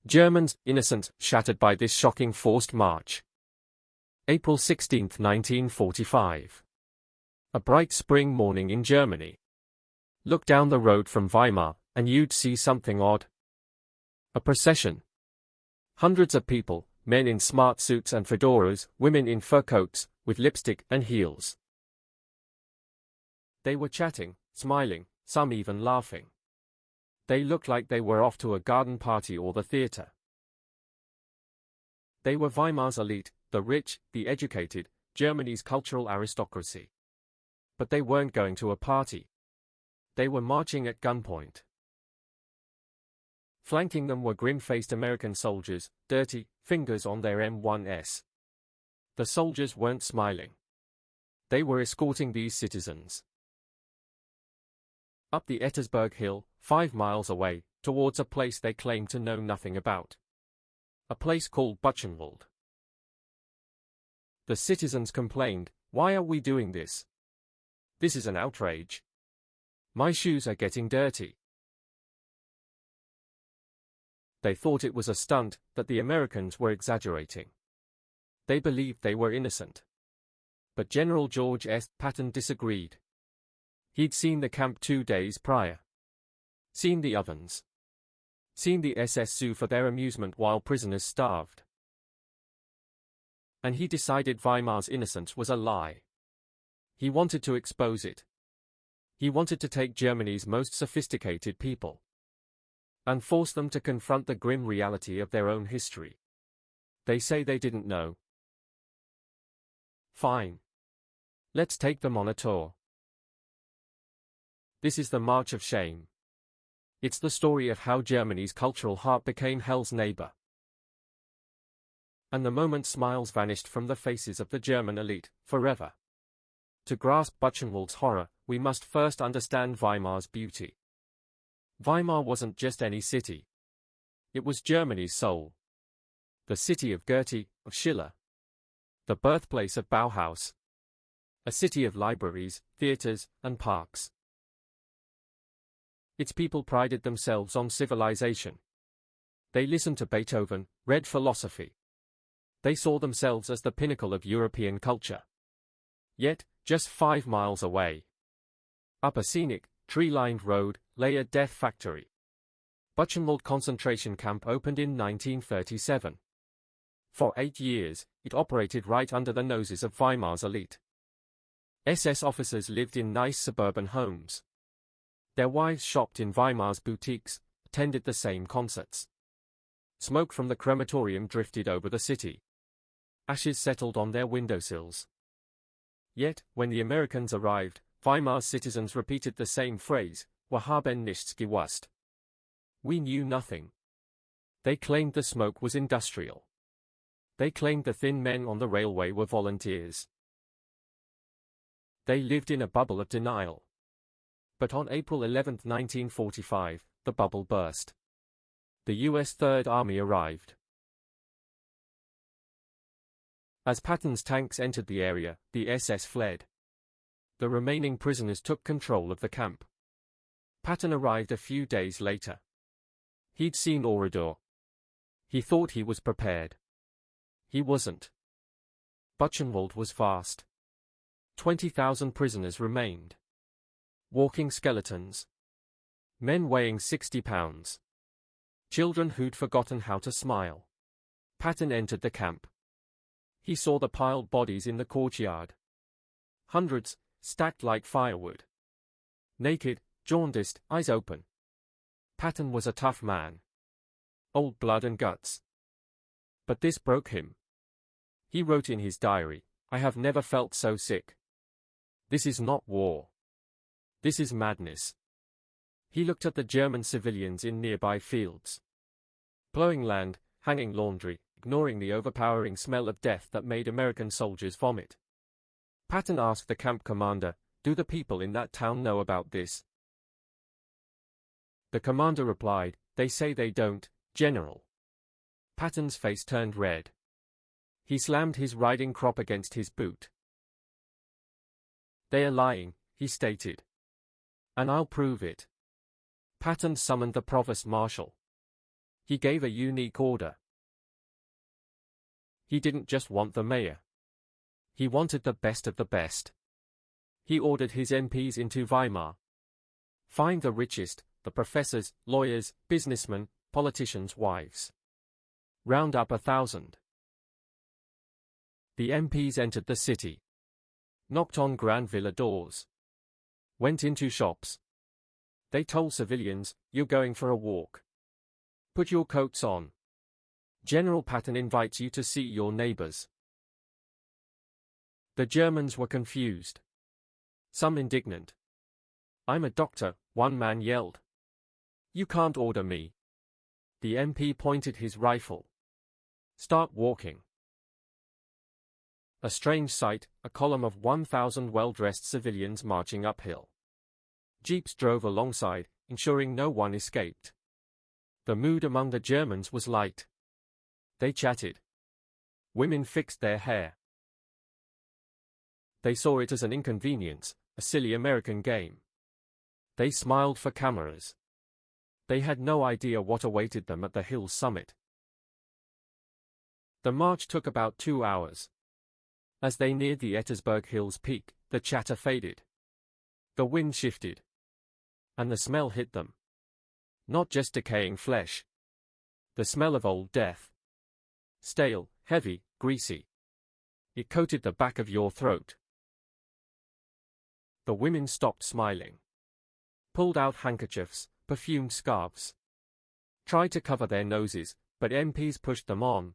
Germans, innocent, shattered by this shocking forced march. April 16, 1945. A bright spring morning in Germany. Look down the road from Weimar, and you'd see something odd. A procession. Hundreds of people, men in smart suits and fedoras, women in fur coats, with lipstick and heels. They were chatting, smiling, some even laughing. They looked like they were off to a garden party or the theater. They were Weimar's elite, the rich, the educated, Germany's cultural aristocracy. But they weren't going to a party. They were marching at gunpoint. Flanking them were grim-faced American soldiers, dirty, fingers on their M1s. The soldiers weren't smiling. They were escorting these citizens up the Ettersberg Hill, 5 miles away, towards a place they claimed to know nothing about. A place called Buchenwald. The citizens complained, "Why are we doing this? This is an outrage. My shoes are getting dirty." They thought it was a stunt, that the Americans were exaggerating. They believed they were innocent. But General George S. Patton disagreed. He'd seen the camp 2 days prior. Seen the ovens. Seen the SS sue for their amusement while prisoners starved. And he decided Weimar's innocence was a lie. He wanted to expose it. He wanted to take Germany's most sophisticated people and force them to confront the grim reality of their own history. They say they didn't know. Fine. Let's take them on a tour. This is the March of Shame. It's the story of how Germany's cultural heart became hell's neighbor. And the moment smiles vanished from the faces of the German elite, forever. To grasp Buchenwald's horror, we must first understand Weimar's beauty. Weimar wasn't just any city. It was Germany's soul. The city of Goethe, of Schiller. The birthplace of Bauhaus. A city of libraries, theaters, and parks. Its people prided themselves on civilization. They listened to Beethoven, read philosophy. They saw themselves as the pinnacle of European culture. Yet, just 5 miles away, up a scenic, tree-lined road, lay a death factory. Buchenwald concentration camp opened in 1937. For 8 years, it operated right under the noses of Weimar's elite. SS officers lived in nice suburban homes. Their wives shopped in Weimar's boutiques, attended the same concerts. Smoke from the crematorium drifted over the city. Ashes settled on their windowsills. Yet, when the Americans arrived, Weimar's citizens repeated the same phrase, "Wir haben nichts gewusst." We knew nothing. They claimed the smoke was industrial. They claimed the thin men on the railway were volunteers. They lived in a bubble of denial. But on April 11, 1945, the bubble burst. The U.S. Third Army arrived. As Patton's tanks entered the area, the SS fled. The remaining prisoners took control of the camp. Patton arrived a few days later. He'd seen Oradour. He thought he was prepared. He wasn't. Buchenwald was vast. 20,000 prisoners remained. Walking skeletons. Men weighing 60 pounds. Children who'd forgotten how to smile. Patton entered the camp. He saw the piled bodies in the courtyard. Hundreds, stacked like firewood. Naked, jaundiced, eyes open. Patton was a tough man. Old blood and guts. But this broke him. He wrote in his diary, "I have never felt so sick. This is not war. This is madness." He looked at the German civilians in nearby fields. Plowing land, hanging laundry, ignoring the overpowering smell of death that made American soldiers vomit. Patton asked the camp commander, "Do the people in that town know about this?" The commander replied, "They say they don't, General." Patton's face turned red. He slammed his riding crop against his boot. "They are lying," he stated. "And I'll prove it." Patton summoned the provost marshal. He gave a unique order. He didn't just want the mayor. He wanted the best of the best. He ordered his MPs into Weimar. Find the richest, the professors, lawyers, businessmen, politicians' wives. Round up 1,000. The MPs entered the city. Knocked on grand villa doors. Went into shops. They told civilians, "You're going for a walk. Put your coats on. General Patton invites you to see your neighbors." The Germans were confused. Some indignant. "I'm a doctor," one man yelled. "You can't order me." The MP pointed his rifle. "Start walking." A strange sight, a column of 1,000 well-dressed civilians marching uphill. Jeeps drove alongside, ensuring no one escaped. The mood among the Germans was light. They chatted. Women fixed their hair. They saw it as an inconvenience, a silly American game. They smiled for cameras. They had no idea what awaited them at the hill's summit. The march took about 2 hours. As they neared the Ettersberg Hill's peak, the chatter faded. The wind shifted. And the smell hit them. Not just decaying flesh. The smell of old death. Stale, heavy, greasy. It coated the back of your throat. The women stopped smiling. Pulled out handkerchiefs, perfumed scarves. Tried to cover their noses, but MPs pushed them on.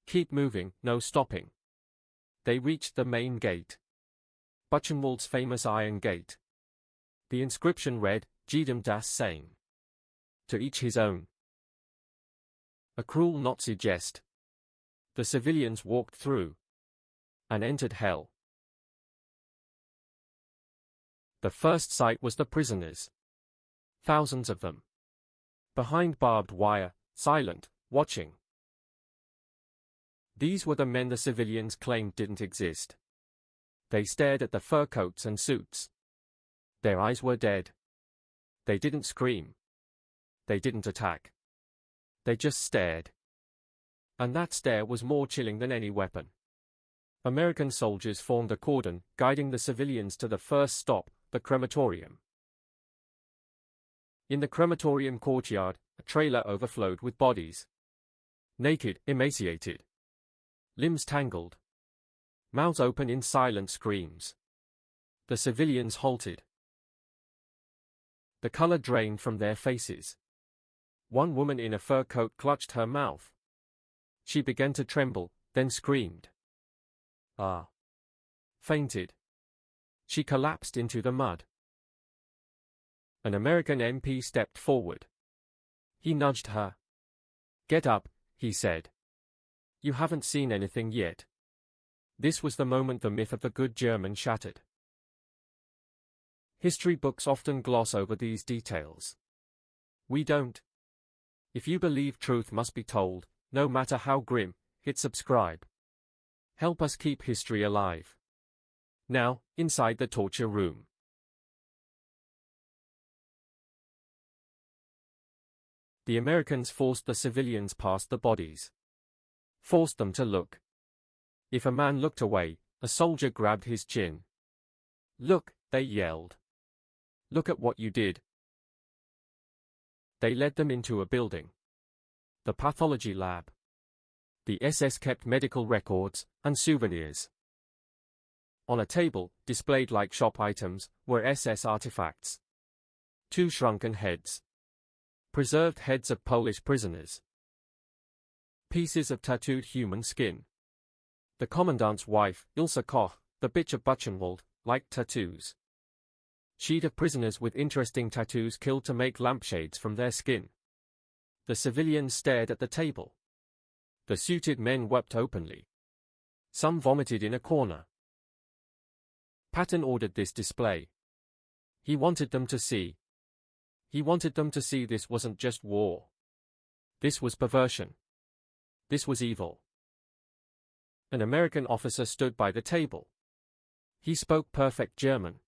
Keep moving, no stopping. They reached the main gate. Buchenwald's famous iron gate. The inscription read, "Jedem das Seine." To each his own. A cruel Nazi jest. The civilians walked through. And entered hell. The first sight was the prisoners. Thousands of them. Behind barbed wire, silent, watching. These were the men the civilians claimed didn't exist. They stared at the fur coats and suits. Their eyes were dead. They didn't scream. They didn't attack. They just stared. And that stare was more chilling than any weapon. American soldiers formed a cordon, guiding the civilians to the first stop, the crematorium. In the crematorium courtyard, a trailer overflowed with bodies. Naked, emaciated. Limbs tangled. Mouths open in silent screams. The civilians halted. The color drained from their faces. One woman in a fur coat clutched her mouth. She began to tremble, then screamed. Ah! Fainted. She collapsed into the mud. An American MP stepped forward. He nudged her. "Get up," he said. "You haven't seen anything yet." This was the moment the myth of the good German shattered. History books often gloss over these details. We don't. If you believe truth must be told, no matter how grim, hit subscribe. Help us keep history alive. Now, inside the torture room. The Americans forced the civilians past the bodies. Forced them to look. If a man looked away, a soldier grabbed his chin. "Look," they yelled. "Look at what you did." They led them into a building. The pathology lab. The SS kept medical records and souvenirs. On a table, displayed like shop items, were SS artifacts. 2 shrunken heads. Preserved heads of Polish prisoners. Pieces of tattooed human skin. The Commandant's wife, Ilse Koch, the bitch of Buchenwald, liked tattoos. She'd have prisoners with interesting tattoos killed to make lampshades from their skin. The civilians stared at the table. The suited men wept openly. Some vomited in a corner. Patton ordered this display. He wanted them to see. He wanted them to see this wasn't just war. This was perversion. This was evil. An American officer stood by the table. He spoke perfect German.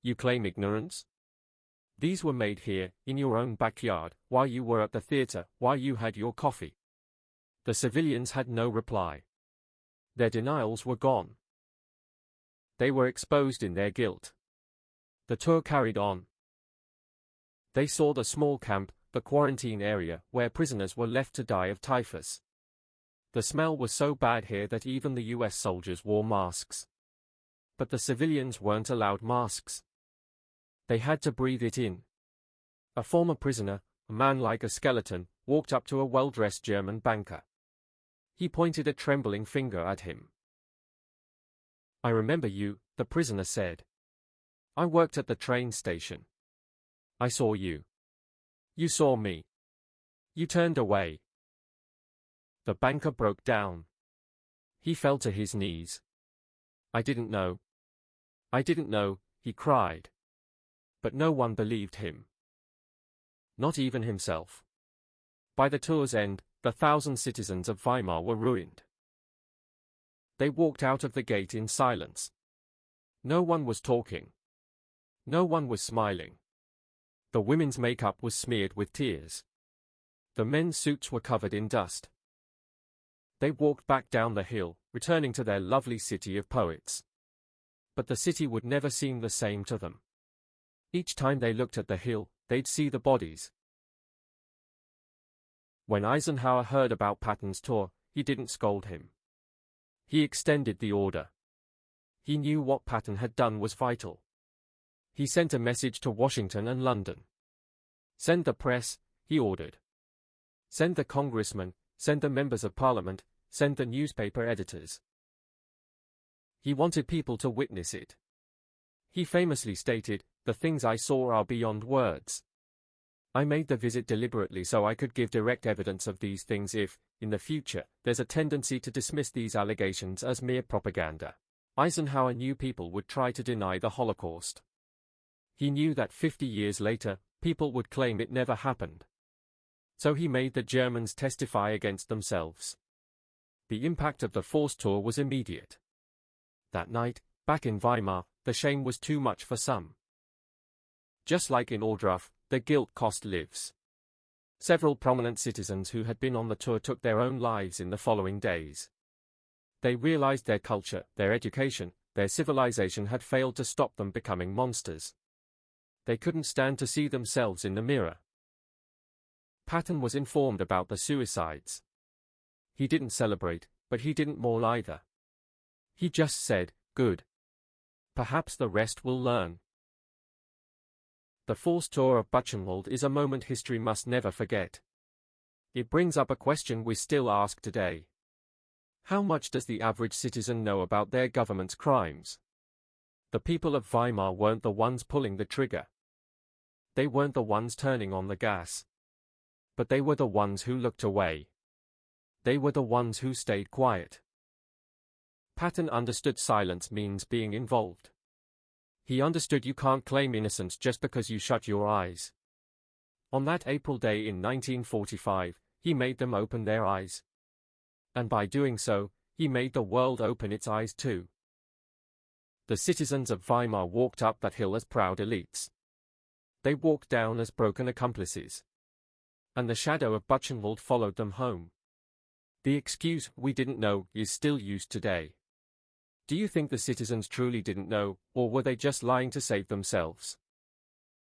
"You claim ignorance? These were made here, in your own backyard, while you were at the theater, while you had your coffee. The civilians had no reply. Their denials were gone. They were exposed in their guilt. The tour carried on. They saw the small camp, the quarantine area, where prisoners were left to die of typhus. The smell was so bad here that even the US soldiers wore masks. But the civilians weren't allowed masks. They had to breathe it in. A former prisoner, a man like a skeleton, walked up to a well-dressed German banker. He pointed a trembling finger at him. "I remember you," the prisoner said. "I worked at the train station. I saw you. You saw me. You turned away." The banker broke down. He fell to his knees. "I didn't know. I didn't know," he cried. But no one believed him. Not even himself. By the tour's end, the 1,000 citizens of Weimar were ruined. They walked out of the gate in silence. No one was talking. No one was smiling. The women's makeup was smeared with tears. The men's suits were covered in dust. They walked back down the hill, returning to their lovely city of poets. But the city would never seem the same to them. Each time they looked at the hill, they'd see the bodies. When Eisenhower heard about Patton's tour, he didn't scold him. He extended the order. He knew what Patton had done was vital. He sent a message to Washington and London. "Send the press," he ordered. "Send the congressmen, send the members of parliament, send the newspaper editors." He wanted people to witness it. He famously stated, "The things I saw are beyond words. I made the visit deliberately so I could give direct evidence of these things if, in the future, there's a tendency to dismiss these allegations as mere propaganda." Eisenhower knew people would try to deny the Holocaust. He knew that 50 years later, people would claim it never happened. So he made the Germans testify against themselves. The impact of the forced tour was immediate. That night, back in Weimar, the shame was too much for some. Just like in Ohrdruf, the guilt cost lives. Several prominent citizens who had been on the tour took their own lives in the following days. They realized their culture, their education, their civilization had failed to stop them becoming monsters. They couldn't stand to see themselves in the mirror. Patton was informed about the suicides. He didn't celebrate, but he didn't mourn either. He just said, "Good. Perhaps the rest will learn." The forced tour of Buchenwald is a moment history must never forget. It brings up a question we still ask today. How much does the average citizen know about their government's crimes? The people of Weimar weren't the ones pulling the trigger. They weren't the ones turning on the gas. But they were the ones who looked away. They were the ones who stayed quiet. Patton understood silence means being involved. He understood you can't claim innocence just because you shut your eyes. On that April day in 1945, he made them open their eyes. And by doing so, he made the world open its eyes too. The citizens of Weimar walked up that hill as proud elites. They walked down as broken accomplices. And the shadow of Buchenwald followed them home. The excuse, "we didn't know," is still used today. Do you think the citizens truly didn't know, or were they just lying to save themselves?